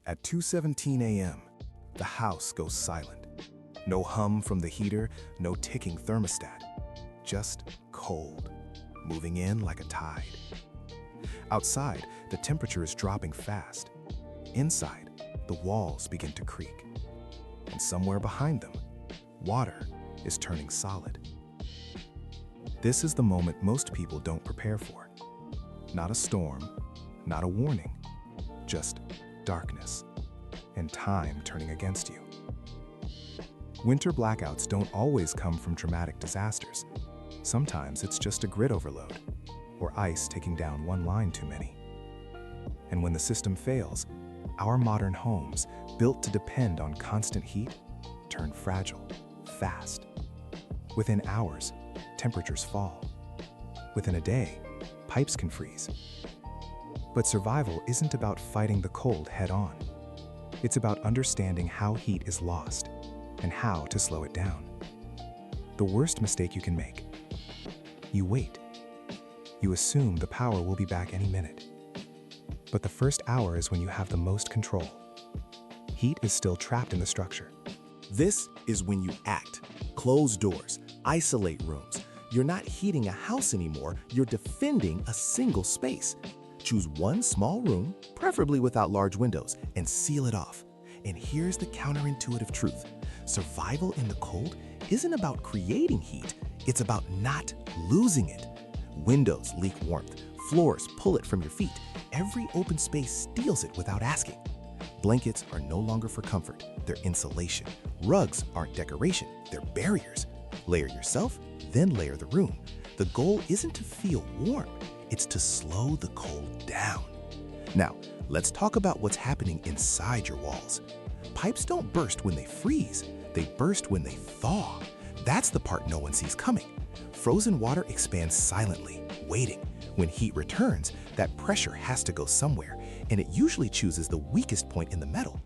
At 2:17 a.m., the house goes silent. No hum from the heater, no ticking thermostat. Just cold, moving in like a tide. Outside, the temperature is dropping fast. Inside, the walls begin to creak. And somewhere behind them, water is turning solid. This is the moment most people don't prepare for. Not a storm, not a warning, just darkness and time turning against you. Winter blackouts don't always come from dramatic disasters. Sometimes it's just a grid overload or ice taking down one line too many. And when the system fails, our modern homes, built to depend on constant heat, turn fragile, fast. Within hours, temperatures fall. Within a day, pipes can freeze. But survival isn't about fighting the cold head-on. It's about understanding how heat is lost and how to slow it down. The worst mistake you can make: you wait. You assume the power will be back any minute. But the first hour is when you have the most control. Heat is still trapped in the structure. This is when you act. Close doors, isolate rooms. You're not heating a house anymore, you're defending a single space. Choose one small room, preferably without large windows, and seal it off. And here's the counterintuitive truth. Survival in the cold isn't about creating heat, it's about not losing it. Windows leak warmth, floors pull it from your feet. Every open space steals it without asking. Blankets are no longer for comfort, they're insulation. Rugs aren't decoration, they're barriers. Layer yourself, then layer the room. The goal isn't to feel warm, it's to slow the cold down. Now, let's talk about what's happening inside your walls. Pipes don't burst when they freeze, they burst when they thaw. That's the part no one sees coming. Frozen water expands silently, waiting. When heat returns, that pressure has to go somewhere, and it usually chooses the weakest point in the metal.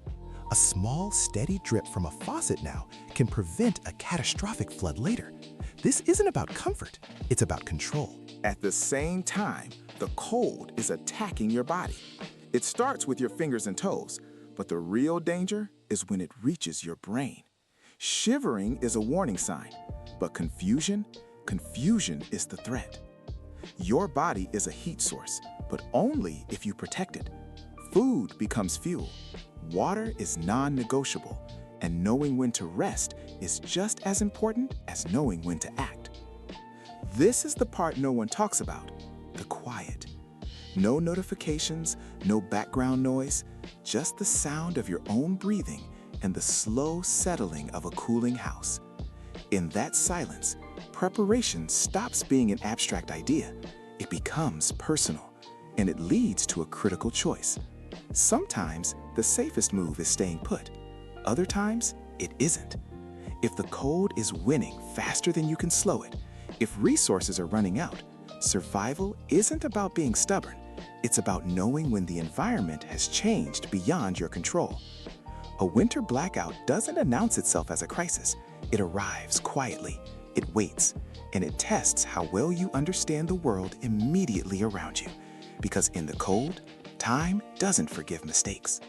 A small, steady drip from a faucet now can prevent a catastrophic flood later. This isn't about comfort, it's about control. At the same time, the cold is attacking your body. It starts with your fingers and toes, but the real danger is when it reaches your brain. Shivering is a warning sign, but confusion is the threat. Your body is a heat source, but only if you protect it. Food becomes fuel. Water is non-negotiable, and knowing when to rest is just as important as knowing when to act. This is the part no one talks about, the quiet. No notifications, no background noise, just the sound of your own breathing and the slow settling of a cooling house. In that silence, preparation stops being an abstract idea. It becomes personal, and it leads to a critical choice. Sometimes the safest move is staying put. Other times, it isn't. If the cold is winning faster than you can slow it, if resources are running out, survival isn't about being stubborn. It's about knowing when the environment has changed beyond your control. A winter blackout doesn't announce itself as a crisis. It arrives quietly, it waits, and it tests how well you understand the world immediately around you. Because in the cold, time doesn't forgive mistakes.